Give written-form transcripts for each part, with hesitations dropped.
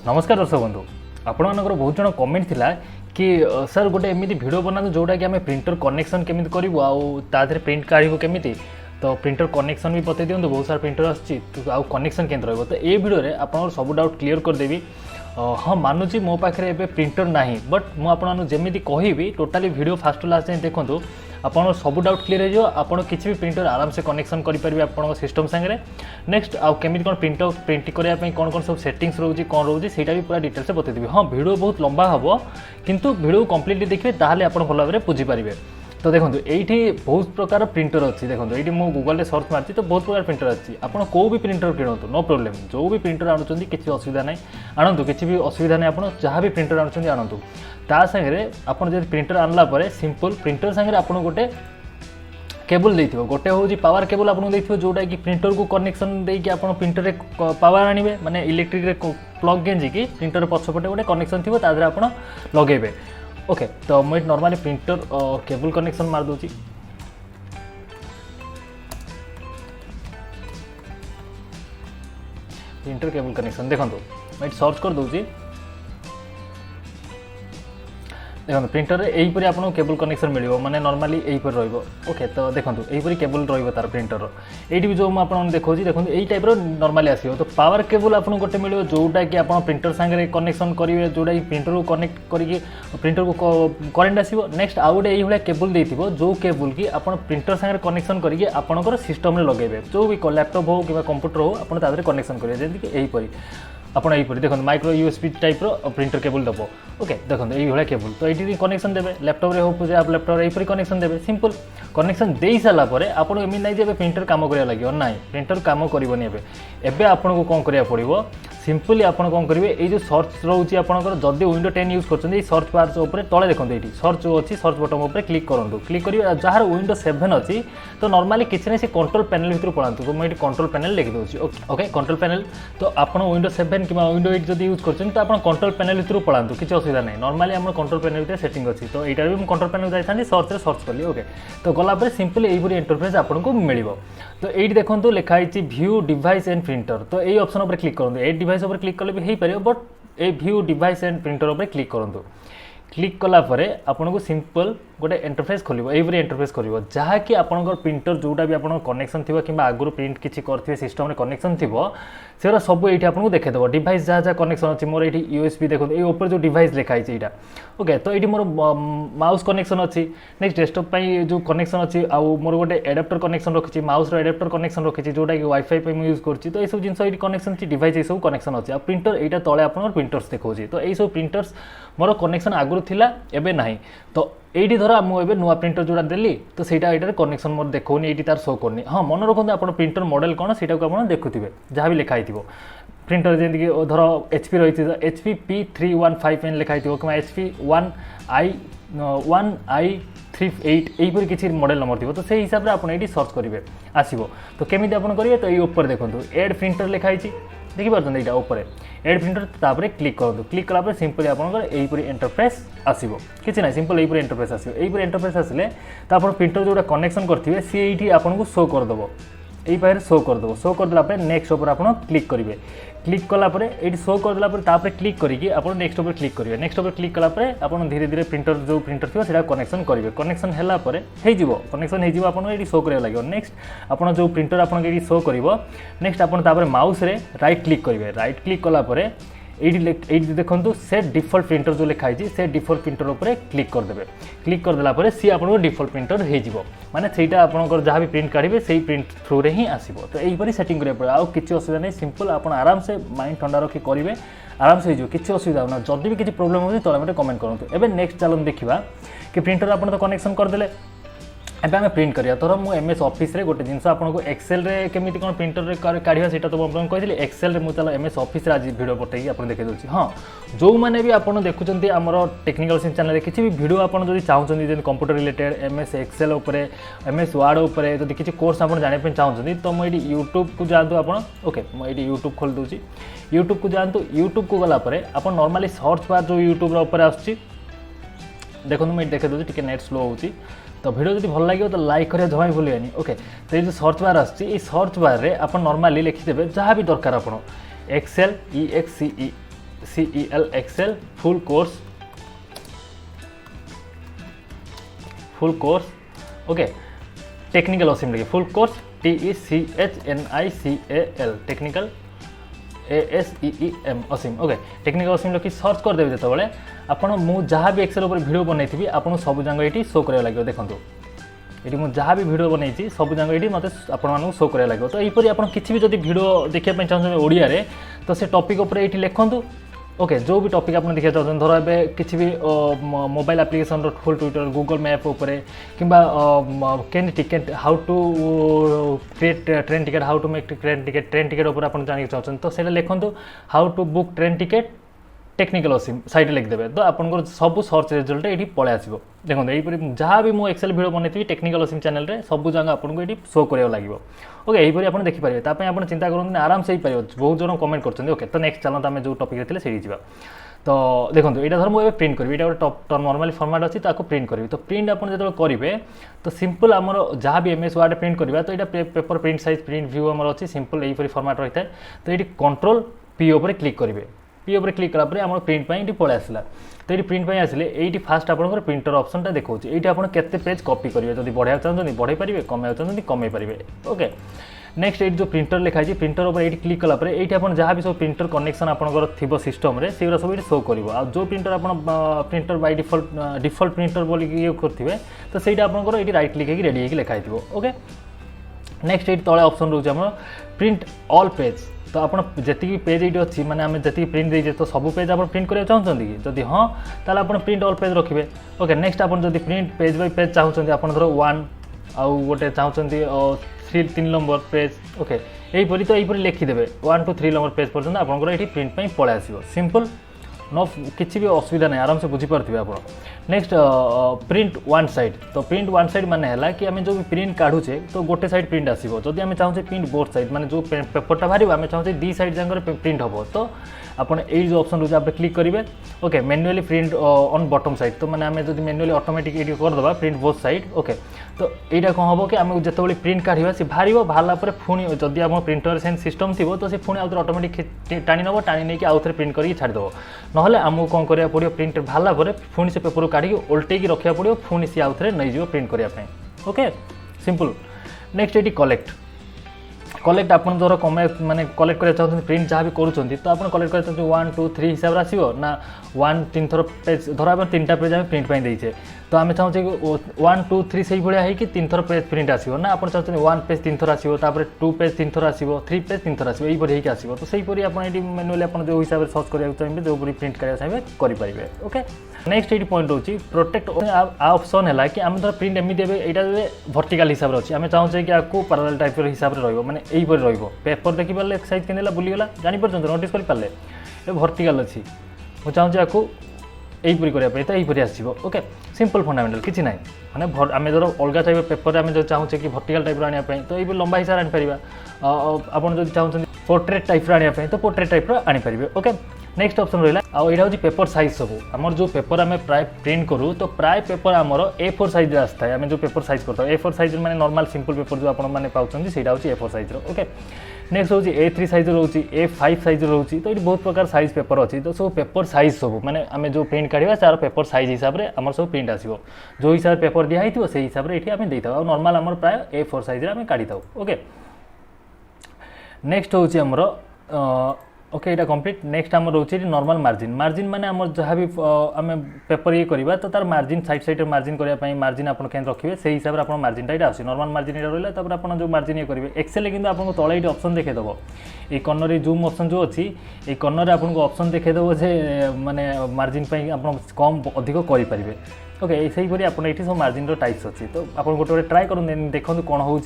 नमस्कार दर्शक बंधु आपण बहुत जन कमेंट थिला कि सर गोटे एमती भिडियो बनातु जोटा कि आम प्रिंटर कनेक्शन केमी करूँ आउे प्रिंट काढ़ू केमी तो प्रिंटर कनेक्शन भी बता दिखाँ बहुत सारा प्रिंटर आसी कनेक्शन केमती रहा तो ये भिडियो में आप सब डाउट क्लीयर करदेवी। हाँ मानुची मो पाखे एवं प्रिंटर ना बट मुझे कहबी टोटाली भिडियो फास्ट लास्ट जाए देखूँ आपन सब डाउट क्लीयर हो आपड़ किसी भी प्रिंटर आराम से कनेक्शन करेंगे आप सिस्टम सागर नेक्स्ट आउ केमी कौन प्रिंट करने कौन कौन सब सेटिंग्स रोचे कौन रोचे से भी पूरा डिटेल्स बताइए। हाँ भिडियो बहुत लंबा हम किंतु भिडियो कंप्लीटली देखिए ताहले आप भल भाव बुझीपारे। तो देखो ये बहुत प्रकार प्रिंटर अच्छी देखो ये मुझे गूगल में सर्च मारती तो बहुत प्रकार प्रिंटर अच्छी आपड़ कौ भी प्रिंटर किणतु नो प्रोब्लेम जो भी प्रिंटर आणुंट किसी असुविधा ना आणतु किसी भी असुविधा नहीं आप जहाँ भी प्रिंटर आणुंट आणतु ता सागे आप प्रिंटर आणला सिंपल प्रिंटर सागे आप गोटे केबल देथिबो गोटे होची पावर केबल आपन देथिबो जोटा कि प्रिंटर को कनेक्शन देकी आपन प्रिंटर रे पावर आनिबे माने इलेक्ट्रिक रे प्लग गेंजी कि प्रिंटर पछपटे गोटे कनेक्शन थिबो तादरे आपन लगेबे। ओके तो मैं नॉर्मली प्रिंटर केबल कनेक्शन मार दूची प्रिंटर केबल कनेक्शन देखो मैं सर्च कर दूची देखो प्रिंटर यहीपरी आपको केबल कनेक्शन मिल माने नॉर्मली यहीपर रही। ओके तो देखो यहीपरी केबल तार प्रिंटर ये भी जो मुझे देखा देखो यही टाइप नॉर्मली आसो तो पावर केबल आपको गोटे मिले जोटा कि आप प्रिंटर सागर कनेक्शन करेंगे जोटा कि प्रिंटर को कनेक्ट करके प्रिंटर को करेन्ट आसो नेक्स्ट आउ गए ये केबल देथिबो जो केबल की आप प्रिंटर सागर कनेक्शन करके आपंकर सिस्टम में लगेबे जो भी लैपटॉप हो कि कंप्यूटर हो आप कनेक्शन करेंगे जमीक यहीपरी आप यहीपरी देखो micro USB type printer cable दबो। ओके देखो ये केबल तो ये कनेक्शन देवे लैपटॉप रे हो आप लैपटॉप यहीपरी कनेक्शन देवे सिंपल कनेक्शन दे सारा पर आपको एमती ना जे प्रिंटर काम करा लगे ना प्रिंटर काम करनी एवं आपको कौन करा पड़ो सिंपली आप कौन करेंगे ये जो सर्च रोचे आपंकर जदि विंडो 10 यूज कर सर्च बार उपर तले देखो ये सर्च अच्छी सर्च बटन उपर क्लिक करूँ क्लिक करेंगे जहाँ विंडो 7 अच्छी तो नॉर्मली किसी ना कंट्रोल पैनल भर पड़ातु तो मुझे कंट्रोल पैनल लिखी दूसरी। ओके कंट्रोल पैनल तो आप विंडो 7 कि विंडो 8 जब यूज कर तो आप कंट्रोल पैनल भर पड़ातु किसी असुविधा नहीं नॉर्मली आम कंट्रोल पैनल भर सेटिंग अच्छी तो यहाँ भी कंट्रोल पैनल जाती सर्च कली। ओके तो गलापर सिंपली यही इंटरफेस आपको मिल तो ये देखो लिखाई व्यू डिवाइस एंड प्रिंटर तो यही ऑप्शन पर क्लिक करूँ ये डिवाइस पर क्लिक कले भी हो पारे but A view device and printer पर क्लिक करूँ क्लिक कलापर आपको सिंपल गोटे इंटरफेस खोल यही इंटरफेस कर जहाँकि आपंकर प्रिंटर जोटा भी आप कनेक्शन थी कि आगुरी प्रिंट किसी करेंगे सिस्टम में कनेक्शन थी से सब ये आपको देखेदेव डिवाइस जहाँ जहाँ कनेक्शन अच्छी मोर ये यूएसबी देखो ये ऊपर जो डिवाइस लिखाई यहाँ। ओके तो ये मोर माउस कनेक्शन अच्छी नेक्स्ट डेस्कटॉप जो कनेक्शन अच्छी आउ मोर गोटे एडाप्टर कनेक्शन रखी माउस एडाप्टर कनेक्शन रखी जोटा कि वाईफाई यूज कर तो सब जिन कनेक्शन डिवाइस ये सब कनेक्शन अच्छी प्रिंटर यहाँ तले आप प्रिंटर्स देखा तो यही सब प्रिंटर्स मोर कनेक्शन आगुरी थिला एबे नहीं तो ये धर मुझे नुआ प्रिंटर जोड़ा देली तो सहीटा ये कनेक्शन मोर देखनी ये तार शो करनी। हाँ मन रखते आप प्रिंटर मॉडल कौन से आप देखुए जहाँ भी लिखाई प्रिंटर जमीक धर HP रही HP P315N लिखाई कि HP 1i38 यहीपरी किसी मॉडल नंबर थी तो से हिसाब से आप ये सर्च करेंगे आसो तो केमी आप करेंगे तो ये ऊपर देखो एड प्रिंटर लिखाई देखिए यहाँ ऊपर एड प्रिंटर तापर क्लिक करूँ क्लिक कलापर सिंपली आपंकर इंटरफेस आसो कि ना सिंपल यहीपरी इंटरफेस आसो यहीपरी इंटरफेस आसिले तो आप प्रिंटर जोटा कनेक्शन करेंगे सी ये आपको शो करदेव यही पाखे शो करदेव शो करदेला नेक्स्ट उपर आप क्लिक करेंगे क्लिक कलापर ये शो करदेला क्लिक करके आप नेक्स्ट उपर क्लिक करेंगे नेक्स्ट उपर क्लिक कलापर आप धीरे धीरे प्रिंटर जो प्रिंटर थी से कनेक्शन करेंगे कनेक्शन है कनेक्शन हो शो करा लगे नेक्स्ट आप जो प्रिंटर आप शो कर नेक्स्ट आप माउस रे राइट क्लिक करेंगे राइट क्लिक कलापर ये देखो से डिफॉल्ट प्रिंटर जो लिखाई से डिफॉल्ट प्रिंटर उपर क्लिक करदे क्लिक करदेला सी आपको डिफॉल्ट प्रिंटर हो माने सेटा आपंकर जहाँ भी प्रिंट काढ़े से प्रिंट थ्रू रे ही आसो तो यहीपरी सेटिंग करा पड़े आउ किसी असुविधा नहीं सिंपल आप आराम से माइंड ठंडा रखी करेंगे आराम से हो किसी असुविधा ना जब भी किसी प्रोब्लेम हो तो मत कमेंट करूँ। एवं नेक्स्ट चलन देखा कि प्रिंटर आप तो कनेक्शन करदे एवं आम प्रिंट करा तो मुझे एमएस ऑफिस रे गोटे जिनस आपको एक्सेल रे केमी कौन प्रिंटर रे काढ़ा से तो आपको कही एक्सेल रे मुझे एमएस ऑफिस आज वीडियो पठेगी आप देखे दूसरी। हाँ जो मैंने भी आप देखुं आमर टेक्निकल सिम चैनल किसी भी वीडियो आप चाहते जैसे कंप्यूटर रिलेटेड एमएस एक्सेल उपरे एमएस वर्ड उपरे जब किसी कोर्स आप जानापी चाहते तो मुझे यूट्यूब को जातु आप ओके मुझे यूट्यूब खोल दूसरी यूट्यूब को जातु यूट्यूब को गलापर आप नॉर्मली सर्च बार जो यूट्यूब उपर आसूँ देखो मुझे देखे दूसरी टी नेट स्लो हो तो वीडियो जो भल लगे तो लाइक करें जमा भी भूलिए। ओके तो ये सर्च बार आसी सर्च बार रे आप नॉर्मली लिखिदेवे जहाँ भी दरकार आप Excel EXCE TECEL Excel full course okay technical Aseem लिखे full course TECHNICAL technical ASEEM Aseem okay technical Aseem लिखि सर्च करदेवे जो आपड़ मुझे जहाँ भी एक्सेल वीडियो बनई आपको सब जाक ये शो करा लगे देखो ये मुझे जहाँ भी वीडियो बनई सब जाक ये मत आपको शो करा लगे तो यहीपरि आप किसी भी जब वीडियो देखा चाहते ओडिया रे तो से टॉपिक उपर ये लिखु ओके जो भी टॉपिक आप देखा चाहते धर ए किसी भी mobile application full Twitter Google map उपरे किंबा कैन ticket how to create train ticket how to make train ticket उपर आप जान चाहते तो से लिखु how to book train ticket technical Aseem side लिखिदेवे तो आपंकर सब सर्च रिजल्ट ये पलि आसो देखो यहीपरि जहाँ भी मुझे एक्सेल वीडियो बनई टेक्निकल असीम चैनल रे सब जगह आपको ये शो करा लगे ओके यहीपरि आप देखिपारे आप चिंता करूँ आराम से ही पार बहुत जन कमेंट करते ओके तो नेक्स्ट चलते आम जो टॉपिक थे से जा तो देखो यहाँ धर मुझे प्रिंट करी ये गोटे नॉर्मली फॉर्मेट अच्छी प्रिंट करी तो प्रिंट आप जो करेंगे तो सिंपल आमर जहाँ भी MS वर्ड प्रिंट करवा तो यहाँ paper print size print view आमर अच्छी सिंपल यहीपरि फॉर्मेट रही है तो ये कंट्रोल P उपर क्लिक करेंगे P उपर क्लिक कलापर आम प्रिंट ये पलि आसला तो ये प्रिंट आसिले ये फास्ट आप प्रिंटर ऑप्शनटा देखो ये आप केते पेज कॉपी करेंगे जब बढ़ाया चाहते बढ़ाई पारे कमाया चाहते कमाई पारे ओके नेक्स्ट ये जो प्रिंटर लिखाई प्रिंटर उपर ये क्लिक कलापर ये आप जहाँ भी सब प्रिंटर कनेक्शन आपंकर थी सिस्टम रे से सब ये शो कर जो प्रिंटर आप प्रिंटर बाय डिफॉल्ट प्रिंटर बोल ये करेंगे तो सही आपंकर ये राइट क्लिक रेडी लिखाई ओके नेक्स्ट ये तले ऑप्शन रोचे आम प्रिंट ऑल पेज तो आप जी पेज ये अच्छी माने आम जी प्रिंट दे तो सब पेज आप प्रिंट करना चाहते कि जदि हाँ ताल आप प्रिंट ऑल पेज रखिए ओके नेक्स्ट आप प्रिंट पेज बाय पेज चाहते आप धर 1 आउ गोटे चाहते 3 नंबर पेज ओके यहीपरि तो यहीपरि लिखिदेवे 1 to 3 नंबर पेज पर्यटन आपंकर ये प्रिंट पलि आसो सिंपल नो किसी भी असुविधा नहीं आराम से बुझीपारे आप नेक्स्ट प्रिंट वन साइड तो प्रिंट वन साइड माने है कि आम जो प्रिंट काढ़ुचे तो गोटे साइड प्रिंट आसो जदि आम चाहूँ प्रिंट बोथ साइड माने जो पेपरटा बाहर आम चाहूँ दी साइड जाकर प्रिंट हम तो आपन ये जो ऑप्शन रोचे आप क्लिक करेंगे okay manually print on bottom side तो मैंने आम जो मैनुअली ऑटोमेटिक ये करदे प्रिंट बोथ साइड ओके तो यहाँ कौन हम कि आम जो प्रिंट काढ़ा सी बाहर बाहर पर पुणी जदि आम प्रिंटर से सिस्टम थी तो सी पुणी आउे ऑटोमेटिक टाणी नब टाणी नहीं आउ थे प्रिंट करके छाड़देव ना आमको कौन करा पड़ो प्रिंट बाहर पर पुणी से पेपर काढ़ी उल्टेक रखा पड़ो पुणी सी आउ थे नहीं प्रिंट करने ओके सिंपल नेक्स्ट ये कलेक्ट आप धर कमे माने कलेक्ट करा चाहते प्रिंट जहाँ भी करूँ तो आप कलेक्ट करा चाहते 1 2 3 हिसाब से आसो ना 1 3 थर पेज धर आप 3टा पेज आम प्रिंट देचे तो आम चाहूँ 1 2 3 से भाया है कि 3 थर पेज प्रिंट आसो ना आप चाहते 1 पेज 3 थर आसो 2 पेज 3 थर आसो 3 पेज 3 थर आसो यहीपरि होकर आसो तो सहीपरि आप मैनुअली आप जो हिसाब से सर्च करा चाहिए जो प्रिंट करा चाहिए करेंगे ओके नेक्स्ट ये पॉइंट रोचे प्रोटेक्ट ऑप्शन है कि आम धर प्रिंट एमती यहाँ वर्टिकल हिसाब से अच्छी आम चाहूँ कि आपको पैरेलल टाइप हिसाब से रही यहीपरि पेपर देखिपारे साइज के बुलीगला जापर नोटिस करें ये वर्टिकल अच्छी मुझे चाहूँ आपको यहीपरि करने तो यहीपरि आसो ओके सिंपल फंडामेंटल किसी ना माने आम धर अलग टाइप पेपर आम जो चाहूँ कि वर्टिकल टाइप आने तो ये लंबा हिसाब से आनीपर आपड़ चाहते पोर्ट्रेट टाइप आने तो पोर्ट्रेट टाइप आनीपर ओके नेक्स्ट ऑप्शन रहा आईटा हूँ पेपर साइज सब आमर जो पेपर आम प्राय प्रिंट करूँ तो प्राय पेपर आमर A4 साइज आसता है आम जो पेपर साइज करता A4 साइज मैंने नॉर्मल सिंपल पेपर जो आपने पाँच से A4 साइज ओके नेक्स्ट हूँ A3 साइज रोचे A5 साइज रोचे तो ये बहुत प्रकार साइज पेपर अच्छी तो सब पेपर साइज सब मैंने आम जो प्रिंट काढ़ा तार पेपर साइज हिसाब से आम सब प्रिंट आसो जो हिसाब से पेपर दिखाई से हिसाब से ये देता और नॉर्मल आम प्राय A4 साइज आम काढ़ी था ओके नेक्स्ट हूँ आमर ओके यहाँ कंप्लीट नेक्स्ट आम रोचे नॉर्मल मार्जिन माने आम जहाँ भी आम पेपर ये करवा तो तार मार्जिन साइड मार्जिन करने मार्जिन आप रखिए से हिसाब से आप मार्जिन ये आस नॉर्मल मार्जिन यहाँ रहा आप जो मार्जिन ये करेंगे एक्सेल कि आपको तले ये ऑप्शन देखीदेव ये कर्नर जूम ऑप्शन जो अच्छी ये कर्नर आपको ऑप्शन देखीदेव जे माने मार्जिन आप कम अधिक करेंगे ओके सहीपरि आप सब मार्जिन टाइप्स अच्छी तो आप गोटे ट्राए कर देखो कौन हो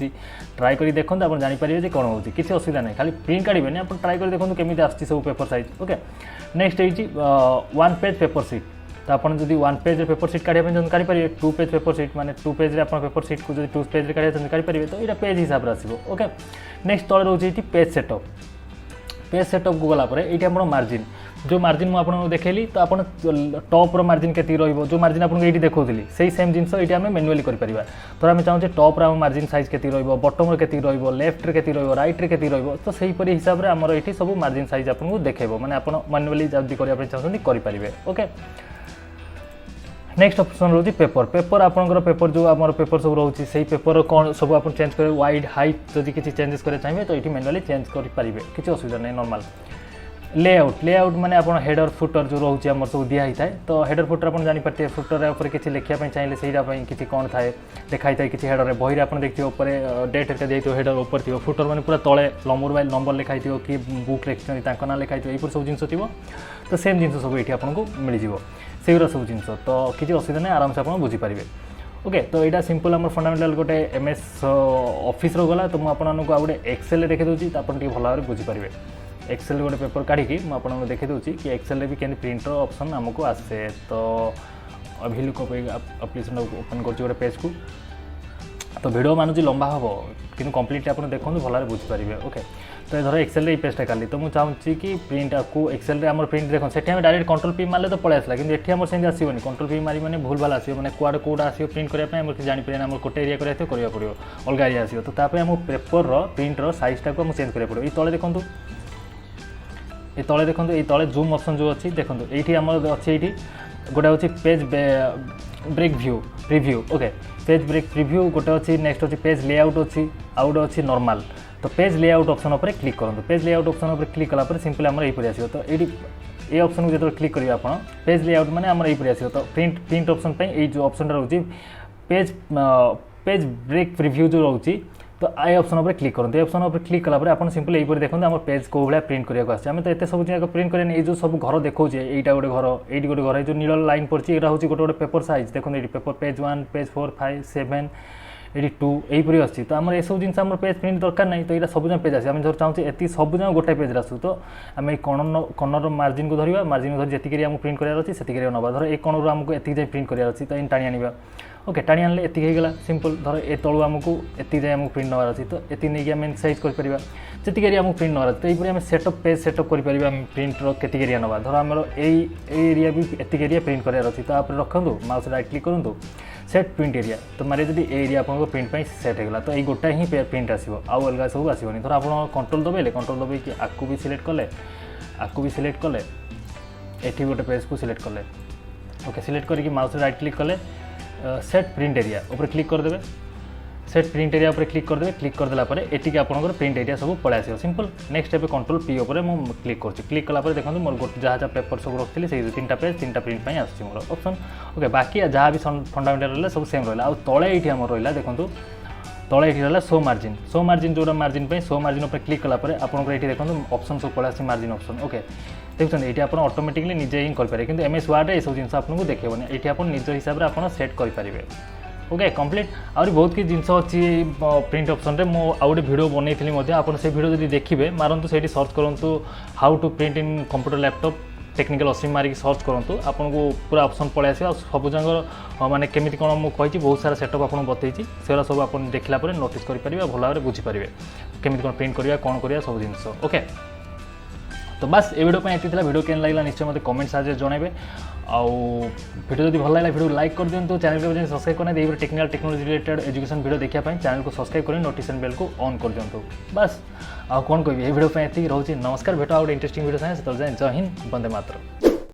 ट्राए कर देखो आप जानीपारे कौन हो किसी असुविधा नहीं खाली प्रिंट काढ़े आप ट्राए कर देखो केमी आस सब पेपर साइज ओके नेक्स्ट ये 1 पेज पेपर सीट तो आप जो 1 पेज पेपर सीट काढ़ा काढ़ी 2 पेज पेपर सीट माने 2 पेज पेपर सीट को जो 2 पेज काढ़ा काढ़ी तो ये पेज हिसाब से आसो ओके नेक्स्ट तले रोचे पेज सेटअप पेज सेटअप को गलापर ये आप मार्जिन जो मार्जिन मुझे देखली तो आप टॉपर मार्जिन के रो जो मार्जिन आपको ये देखी से सेम जिनस ये आम मैनुअली करें तो आम चाहूँ टॉप मार्जिन साइज के बटम के लेफ्ट के रईट के तो सहीपरी हिसाब से आमर ये सब मार्जिन साइज आपको देखेब मैंने आप मैनुअली जब करने चाहते करेंगे ओके। नेक्स्ट ऑप्शन रोची पेपर पेपर आपंकर पेपर जो आम पेपर सब रोचे से पेपर कौन सब आप चेंज करेंगे वाइड हाइट जब किसी चेंजेस करेंगे चाहिए तो ये मैनुअली चेंज करेंगे किसी असुविधा नहीं नॉर्मल। लेआउट माने आप हेडर फुटर जो रोचे आम सब दिखाई थाए तो हेडर फुटर आप जानीपारे फुटर उपर किसी लिखापी चाहिए से किसी कौन थाए देखाई थाए किसी हेडर बही आप देखिए ऊपर डेट हेल्का दिखाई हेडर ऊपर थी फुटर मैंने पूरा तले नंबर बाय नंबर लिखाई कि बुक लिखी ना लिखाई ये सब जिन थी तो सेम जिन सब ये आपको मिल से सब जिन तो किसी असुविधा नहीं आराम से आप बुझीपारे ओके। तो यहाँ सिंपल आम फंडामेंटाल गोटे एमएस ऑफिस गला तो मुझे गोटे एक्सेल देखी दूसरी तो आप भल भाव बुझीपारे एक्सेल गोटे पेपर काढ़ी मुझे देखी दूसरी कि एक्सेल भी केमती प्रिंटर ऑप्शन आमको आसे तो अभी लुक एप्लिकेशन ओपन कर पेज को तो वीडियो मानुची लंबा हम कि कम्प्लीटली आप देखो भल भाव बुझीपारे ओके। तो धर एक्सेल पेजटा काली तो मुझे चाहूँगी कि प्रिंट आपको एक्सेल आम प्रिंट देखो से डायरेक्ट कंट्रोल पी मारे तो पलि आसला कि ये आम से आसोनी कंट्रोल पी मारी मैंने भूल भाल आसो मैंने कुआडे कौटा आसो प्रिंट करने जापर आम गोटे एरिया करा पड़ो अलग एरिया आसो तो आम पेपर प्रिंटर साइजटा को चेंज करा पड़ो ये तले देखूँ ये तले देखो ये तले जूम ऑप्शन जो अच्छी देखो ये आम अच्छी ये गोटे हूँ page break view preview okay page break preview गोटे अच्छी नेक्स्ट अच्छी पेज लेआउट अच्छी आउ गोटे अच्छी नॉर्मल तो पेज लेआउट ऑप्शन पर क्लिक करूँ पेज लेआउट ऑप्शन पर क्लिक कलापर सिंपल आम यहीपरि आसो तो ये ऑप्शन को जो क्लिक करेंगे आप पेज लेआउट मैंने आम यहीपरि आसो तो प्रिंट ऑप्शन ये जो ऑप्शन रोचे पेज ब्रेक प्रिव्यू जो रोचे तो आई ऑप्शन पर क्लिक करूँ ऑप्शन पर क्लिक कलापर आप सिंपल यहीपरि देखते आम पेज को भाया प्रिंट करने आम तो ये सब चीज़ प्रिंट करें ये जो सब घर देखो यहाँ गोटे घर ये गोटे घर जो नील लाइन पड़ी यहाँ हूँ गोटे गोटे पेपर साइज देखो ये पेपर पेज 1 पेज 4 5 7 ये 2 यहीपरि अच्छी तो आम सब जिन पेज प्रिंट दरकार नहीं तो यहाँ सब पेज आसे धर चाहूँ ये सब गोटे पेज आसू तो आम कर्नर मार्जिन को धरवा मार्जिन को धरी जी प्रिंट करार अच्छी से ना धर एक कर्नर आमको ये प्रिंट करार अच्छी तो इन टाणी आने ओके टाणी आने एतिकला सिंपल धर ए तलू आमको ये जाए आमको प्रिंट नवार अच्छी तो ये नहीं आम साइज कर जी एरिया आमको प्रिंट नवार तो यहीपरि आम सेटअप पेज सेटअप करें आम प्रिंटर के एरिया नवा धर आम एरिया भी एतिक एरिया प्रिंट करार अच्छी तो आप रखु माउस राइट क्लिक करूँ सेट प्रिंट एरिया तो मारे जब एरिया आपको प्रिंट सेट होगा तो ये गोटा ही प्रिंट आसो आउ अलग सब आसोनी धर आप कंट्रोल दबाइले कंट्रोल दबाई कि आपको भी सिलेक्ट कले आपको भी सिलेक्ट कले ये गोटे पेज को सिलेक्ट कले ओके सिलेक्ट करके माउस राइट क्लिक कले सेट प्रिंट एरिया ऊपर क्लिक करदे सेट प्रिंट एरिया ऊपर क्लिक करदे क्लिक करदेला एटिक आपंकर प्रिंट एरिया सब पलि आसो simple next step control P उपर मुझे क्लिक कर क्लिक कलापर देखो मोर गोटे जहाँ जहाँ पेपर सब रखी से 3टा पेज 3टा प्रिंट आस मोर ऑप्शन ओके बाकी जहाँ भी फंडामेंटाल रहा सब सेम रहा तले ये आम रहा देखो तले ये रहा शो मार्जिन जोड़ा मार्जिन शो मार्जिन उपर क्लिक कलापर आपंकर ये देखो ऑप्शन सब पलि आस मार्जिन ऑप्शन ओके देखते ये आप ऑटोमेटिकली निजे ही करेंगे कि एमएस वर्ड ये सब जिन आपको देखेबनी ये आप निज हिसाब से आप सेट करेंगे ओके कंप्लीट आउरी बहुत किसी जिन अच्छी प्रिंट ऑप्शन रे मो आउ गोटे वीडियो बनई आप से वीडियो जब देखिए मारतु से सर्च करूँ how to print in computer laptop technical Asim मारिक सर्च करूँ आपको पूरा ऑप्शन पलि आस सब जगह माने केमिति कौन मुझे बहुत सारा सेटअप आपको बतई से सब आप देखला नोटिस करेंगे भल भाव बुझीपारे केमिति कौन प्रिंट करा कौन करा सब जिन ओके। तो बस ये वीडियो ये वीडियो केन लगा निश्चय मत कमेंट साहाଯ୍य जनइबे आउ वीडियो जब भल लगा वीडियो लाइक कर दिंतु चैनल को सब्सक्राइब करना ये technical technology related education video देखा चैनल को सब्सक्राइब कर नोटिफिकेशन बेल को ऑन कर दिंतु बस आउ कौन कह वीडियो ये रोचे नमस्कार भेट आउ इंटरेस्टिंग वीडियो साइंस जय हिंद वंदे मातरम।